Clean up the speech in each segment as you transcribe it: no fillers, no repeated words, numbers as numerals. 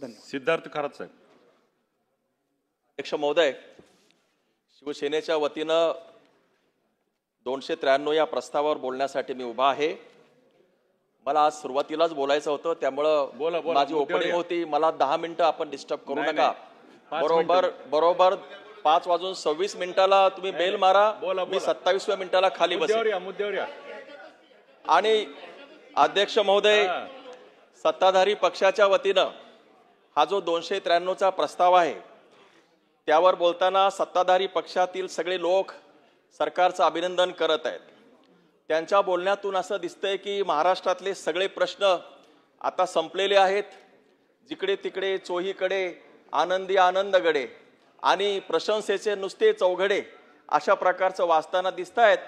धन्यवाद. सिद्धार्थ खरात साहेब. अध्यक्ष महोदय, शिवसेनेच्या वतीनं 293 या प्रस्तावावर बोलण्यासाठी मी उभा आहे. मला आज सुरुवातीलाच बोलायचं होतं, त्यामुळं माझी ओपनिंग होती. मला 10 मिनिटं आपण डिस्टर्ब करू नका. बरोबर 5:26 तुम्ही बेल मारा. मी 27व्या मिनिटाला खाली बसेन. आणि अध्यक्ष महोदय, सत्ताधारी पक्षाच्या वतीनं हा जो 293चा प्रस्ताव आहे त्यावर बोलताना सत्ताधारी पक्षातील सगळे लोक सरकारचं अभिनंदन करत आहेत. त्यांच्या बोलण्यातून असं दिसतंय की महाराष्ट्रातले सगळे प्रश्न आता संपलेले आहेत. जिकडे तिकडे चोहीकडे आनंदी आनंदगडे आणि प्रशंसेचे नुसते चौघडे अशा प्रकारचं वाचताना दिसत आहेत.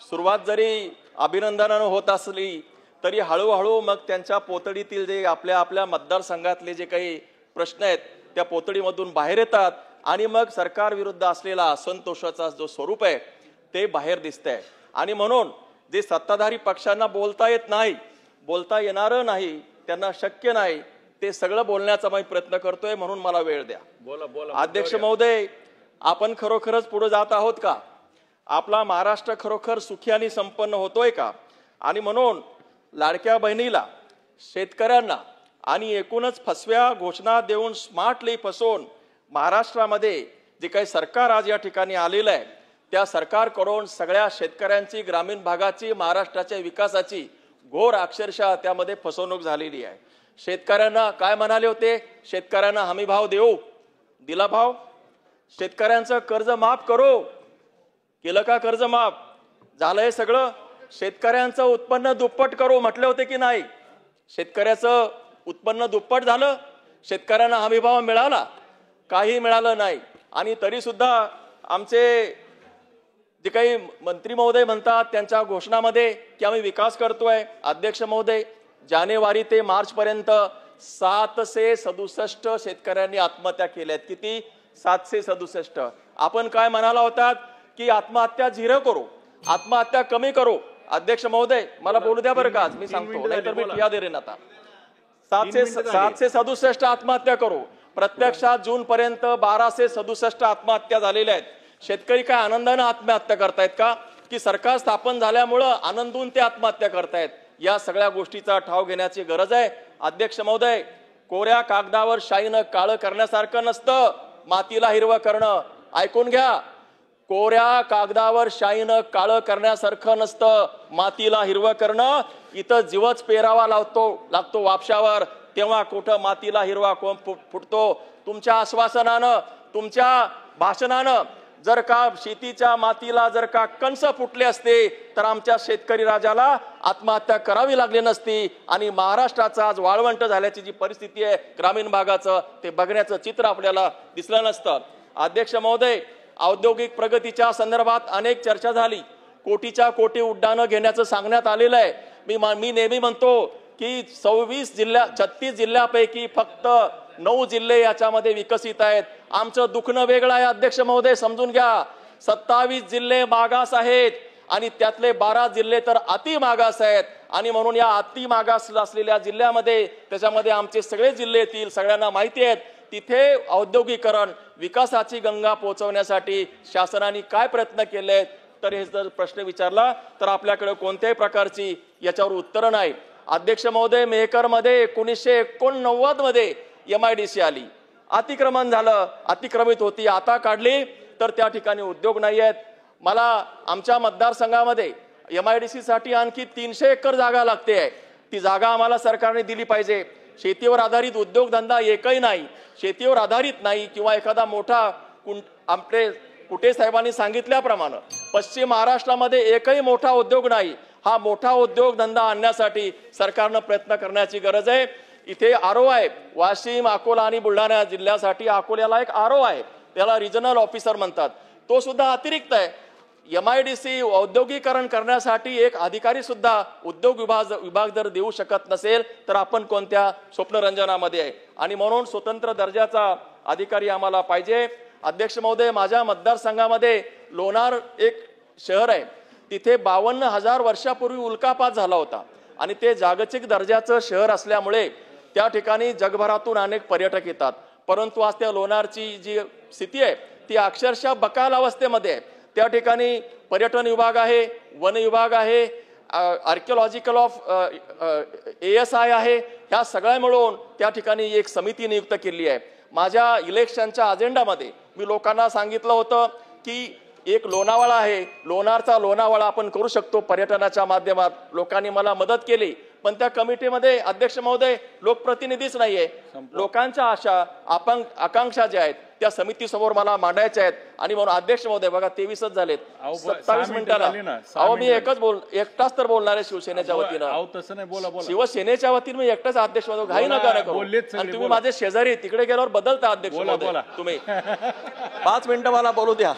सुरुवात जरी अभिनंदनानं होत असली तरी हळूहळू मग त्यांच्या पोतडीतील जे आपल्या मतदारसंघातले जे काही प्रश्न आहेत त्या पोतडीमधून बाहेर येतात आणि मग सरकार विरुद्ध असलेला असंतोषाचा जो स्वरूप आहे ते बाहेर दिसतंय. आणि म्हणून जे सत्ताधारी पक्षांना बोलता येत नाही, बोलता येणारं नाही, त्यांना शक्य नाही, ते सगळं बोलण्याचा मी प्रयत्न करतोय. म्हणून मला वेळ द्या. अध्यक्ष महोदय, आपण खरोखरच पुढे जात आहोत का? आपला महाराष्ट्र खरोखर सुखी आणि संपन्न होतोय का? आणि म्हणून लाडक्या बहिणीला, शेतकऱ्यांना आणि एकूणच फसव्या घोषणा देऊन स्मार्टली फसवून महाराष्ट्रामध्ये जे काही सरकार आज या ठिकाणी आलेलं आहे त्या सरकारकडून सगळ्या शेतकऱ्यांची, ग्रामीण भागाची, महाराष्ट्राच्या विकासाची घोर अक्षरशः त्यामध्ये फसवणूक झालेली आहे. शेतकऱ्यांना काय म्हणाले होते? शेतकऱ्यांना हमी भाव देऊ, दिला भाव. शेतकऱ्यांचं कर्ज माफ करू, केलं का कर्ज माफ? झालंय सगळं. शेतकऱ्यांचं उत्पन्न दुप्पट करू म्हटले होते की नाही? शेतकऱ्याचं उत्पन्न दुप्पट झालं. शेतकऱ्यांना हमी भाव मिळाला? काही मिळालं नाही. आणि तरी सुद्धा आमचे जे काही मंत्री महोदय म्हणतात त्यांच्या घोषणामध्ये की आम्ही विकास करतोय. अध्यक्ष महोदय, जानेवारी ते मार्च पर्यंत 767 शेतकऱ्यांनी आत्महत्या केल्यात. किती? 767. आपण काय म्हणाला होतात की आत्महत्या 0 करू, आत्महत्या कमी करू. अध्यक्ष महोदय, मला बोलू द्या बरं का, आज मी सांगतो, नाहीतर मी ठिया देईन. आता 767 आत्महत्या करू. प्रत्यक्षात जून पर्यंत 1267 आत्महत्या झालेल्या आहेत. शेतकरी काय आनंदाने आत्महत्या करतायत का की सरकार स्थापन झाल्यामुळं आनंदून ते आत्महत्या करतायत? या सगळ्या गोष्टीचा ठाव घेण्याची गरज आहे. अध्यक्ष महोदय, कोऱ्या कागदावर शाईनं काळं करण्यासारखं नसतं मातीला हिरवं करणं. ऐकून घ्या, कोऱ्या कागदावर शाईनं काळं करण्यासारखं नसतं मातीला हिरवं करणं. इथं जीवच पेरावा लागतो वापशावर, तेव्हा कुठं मातीला हिरवा कोंब फुटतो. तुमच्या आश्वासनानं, तुमच्या भाषणानं जर का शेतीच्या मातीला जर का कंस फुटले असते तर आमच्या शेतकरी राजाला आत्महत्या करावी लागली नसती आणि महाराष्ट्राचा आज वाळवंट झाल्याची जी परिस्थिती आहे ग्रामीण भागाचं, ते बघण्याचं चित्र आपल्याला दिसलं नसतं. अध्यक्ष महोदय, औद्योगिक प्रगतीच्या संदर्भात अनेक चर्चा झाली. कोटीच्या कोटी उड्डाणं घेण्याचं सांगण्यात आलेलं आहे. मी नेहमी म्हणतो की 36 जिल्ह्यापैकी फक्त 9 जिल्हे याच्यामध्ये विकसित आहेत. आमचं दुखणं वेगळं आहे. अध्यक्ष महोदय, समजून घ्या. 27 जिल्हे मागास आहेत आणि त्यातले 12 जिल्हे तर अति मागास आहेत. आणि म्हणून या अति मागास असलेल्या जिल्ह्यामध्ये, त्याच्यामध्ये आमचे सगळे जिल्हे येतील. सगळ्यांना माहिती आहेत तिथे औद्योगिकरण, विकासाची गंगा पोहोचवण्यासाठी शासनाने काय प्रयत्न केले. तर हे जर प्रश्न विचारला तर आपल्याकडे कोणत्याही प्रकारची याच्यावर उत्तरं नाही. अध्यक्ष महोदय, मेहकरमध्ये 1989 मध्ये MIDC आली, अतिक्रमण झालं, अतिक्रमित होती, आता काढली तर त्या ठिकाणी उद्योग नाही आहेत. मला आमच्या मतदारसंघामध्ये MIDC साठी आणखी 300 एकर जागा लागते आहे. ती जागा आम्हाला सरकारने दिली पाहिजे. शेतीवर आधारित उद्योगधंदा एकही नाही, शेतीवर आधारित नाही. किंवा एखादा मोठा आपले कुटे साहेबांनी सांगितल्याप्रमाणे पश्चिम महाराष्ट्रामध्ये एकही मोठा उद्योग नाही. हा मोठा उद्योगधंदा आणण्यासाठी सरकारनं प्रयत्न करण्याची गरज आहे. इथे आरो आहे, वाशिम, अकोला आणि बुलढाणा जिल्ह्यासाठी अकोल्याला एक आरो आहे, त्याला रिजनल ऑफिसर म्हणतात, तो सुद्धा अतिरिक्त आहे. MIDC औद्योगिकरण करण्यासाठी एक अधिकारी सुद्धा उद्योग विभाग जर देऊ शकत नसेल तर आपण कोणत्या स्वप्नरंजनामध्ये आहे. आणि म्हणून स्वतंत्र दर्जाचा अधिकारी आम्हाला पाहिजे. अध्यक्ष महोदय, माझ्या मतदारसंघामध्ये लोणार एक शहर आहे, तिथे 52,000 वर्षापूर्वी उल्कापात झाला होता आणि ते जागतिक दर्जाचं शहर असल्यामुळे त्या ठिकाणी जगभरातून अनेक पर्यटक येतात, परंतु आज त्या लोणारची जी स्थिती आहे ती अक्षरशः बकाल अवस्थेमध्ये आहे. त्या ठिकाणी पर्यटन विभाग आहे, वन विभाग आहे, आर्किओलॉजिकल ऑफ ASI आहे, ह्या सगळ्या मिळून त्या ठिकाणी एक समिती नियुक्त केली आहे. माझ्या इलेक्शनच्या अजेंडामध्ये मी लोकांना सांगितलं होतं की एक लोणावळा आहे, लोणारचा लोणावळा आपण करू शकतो पर्यटनाच्या माध्यमात. लोकांनी मला मदत केली, पण त्या कमिटीमध्ये अध्यक्ष महोदय लोकप्रतिनिधीच नाहीये. लोकांच्या आशा आकांक्षा ज्या आहेत त्या समितीसमोर मला मांडायच्या आहेत आणि म्हणून अध्यक्ष महोदय बघा 23च झालेत, 27 मिनिटाला. अहो मी एकटाच तर बोलणार आहे शिवसेनेच्या वतीनं. शिवसेनेच्या वतीनं मी एकटाच अध्यक्ष महोदय, घाई नका करू. आणि तुम्ही माझे शेजारी तिकडे गेल्यावर बदलता अध्यक्ष महोदय. तुम्ही 5 मिनिटं मला बोलू द्या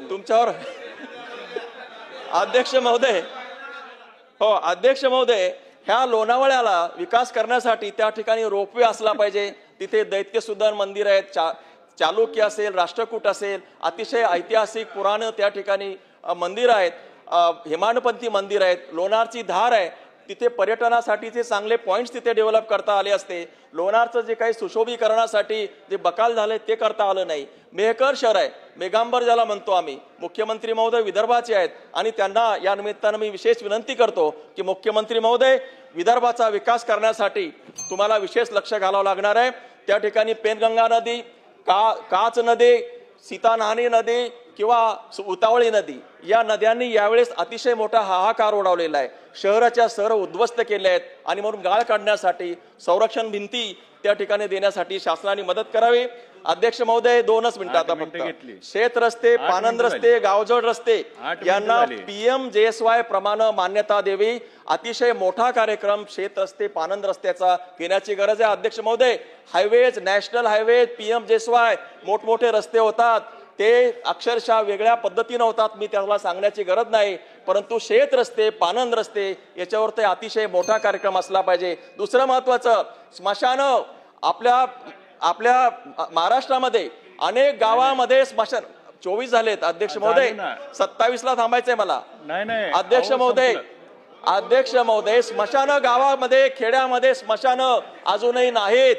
तुमच्यावर. अध्यक्ष महोदय, हो अध्यक्ष महोदय, ह्या लोणावळ्याला विकास करण्यासाठी त्या ठिकाणी रोपवे असला पाहिजे. तिथे दैत्यसुदन मंदिर आहेत, चालुक्य असेल, राष्ट्रकूट असेल, अतिशय ऐतिहासिक पुराण त्या ठिकाणी मंदिर आहेत, हेमाडपंथी मंदिर आहेत, लोणारची धार आहे. तिथे पर्यटनासाठीचे चांगले पॉइंट्स तिथे डेव्हलप करता आले असते. लोणारचं जे काही सुशोभीकरणासाठी जे बकाल झाले ते करता आलं नाही. मेहकर शहर आहे, मेगांबर ज्याला म्हणतो आम्ही, मुख्यमंत्री महोदय विदर्भाचे आहेत आणि त्यांना या निमित्तानं मी विशेष विनंती करतो की मुख्यमंत्री महोदय विदर्भाचा विकास करण्यासाठी तुम्हाला विशेष लक्ष घालावं लागणार आहे. त्या ठिकाणी पेनगंगा नदी, काच नदी, सीतानाहनी नदी किंवा उतावळी नदी या नद्यांनी यावेळेस अतिशय मोठा हाहाकार उडवलेला आहे. शहराच्या शहर उद्ध्वस्त केले आहेत आणि म्हणून गाळ काढण्यासाठी संरक्षण भिंती त्या ठिकाणी देण्यासाठी शासनाने मदत करावी. अध्यक्ष महोदय 2च मिनिटं आता फक्त. शेत रस्ते, पानंद रस्ते, गावजळ रस्ते यांना PMJSY प्रमाणे मान्यता द्यावी. अतिशय मोठा कार्यक्रम शेत रस्ते, पानंद रस्त्याचा घेण्याची गरज आहे. अध्यक्ष महोदय, हायवेज, नॅशनल हायवेज, PMJSY मोठमोठे रस्ते होतात, ते अक्षरशः वेगळ्या पद्धतीने होतात. मी त्याला सांगण्याची गरज नाही, परंतु शेत रस्ते, पानंद रस्ते याच्यावर ते अतिशय मोठा कार्यक्रम असला पाहिजे. दुसरं महत्वाचं, स्मशान. आपल्या महाराष्ट्रामध्ये अनेक गावामध्ये स्मशान 24 झालेत अध्यक्ष महोदय, 27ला थांबायचंय मला. अध्यक्ष महोदय, स्मशान गावामध्ये, खेड्यामध्ये स्मशान अजूनही नाहीत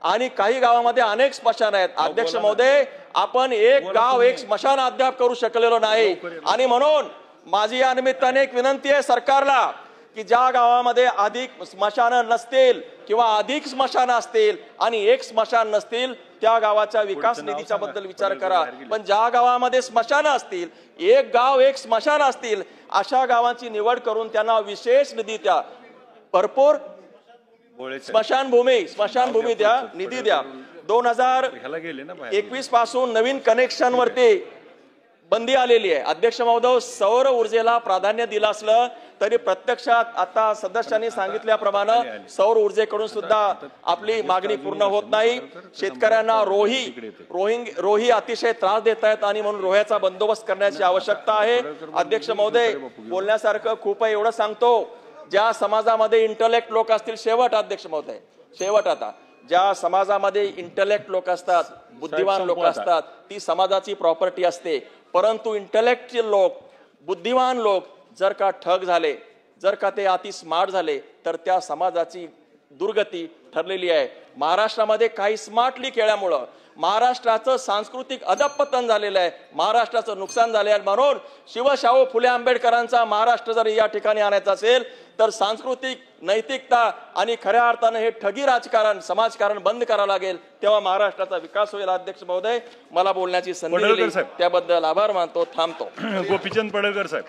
आणि काही गावामध्ये अनेक स्मशान आहेत. अध्यक्ष महोदय, आपण एक गाव एक स्मशान अद्याप करू शकलेलो नाही आणि म्हणून माझी या निमित्ताने एक विनंती आहे सरकारला की ज्या गावामध्ये अधिक स्मशान नसतील किंवा अधिक स्मशान असतील आणि एक स्मशान नसतील त्या गावाच्या विकास निधीच्या बद्दल विचार करा. पण ज्या गावामध्ये स्मशान असतील, एक गाव एक स्मशान असतील, अशा गावांची निवड करून त्यांना विशेष निधी द्या, भरपूर स्मशानभूमी द्या, निधी द्या. 2021 पासून नवीन कनेक्शन वरती बंदी आलेली आहे. अध्यक्ष महोदय, सौर ऊर्जेला प्राधान्य दिलं असलं तरी प्रत्यक्षात आता सदस्यांनी सांगितल्याप्रमाणे सौर ऊर्जेकडून सुद्धा आपली मागणी पूर्ण होत नाही. शेतकऱ्यांना रोही अतिशय त्रास देत आहेत आणि म्हणून रोह्याचा बंदोबस्त करण्याची आवश्यकता आहे. अध्यक्ष महोदय, बोलण्यासारखं खूप आहे, एवढं सांगतो. ज्या समाजामध्ये इंटलेक्ट लोक असतील, शेवट अध्यक्ष महोदय, शेवट आता ज्या समाजामध्ये इंटलेक्ट लोक असतात, बुद्धिवान लोक असतात, ती समाजाची प्रॉपर्टी असते. परंतु इंटलेक्च्युअल लोक, बुद्धिवान लोक जर का ठग झाले, जर का ते अति स्मार्ट झाले तर त्या समाजाची दुर्गती ठरलेली आहे. महाराष्ट्रामध्ये काही स्मार्टली केल्यामुळं महाराष्ट्राचं सांस्कृतिक अधपतन झालेलं आहे, महाराष्ट्राचं नुकसान झाले आहे. म्हणून शिवशाहू फुले आंबेडकरांचा महाराष्ट्र जर या ठिकाणी आणायचा असेल तर सांस्कृतिक नैतिकता आणि खऱ्या अर्थानं हे ठगी राजकारण, समाजकारण बंद करावं लागेल, तेव्हा महाराष्ट्राचा विकास होईल. अध्यक्ष महोदय, मला बोलण्याची संधी दिली त्याबद्दल आभार मानतो, थांबतो. गोपीचंद पडळकर साहेब.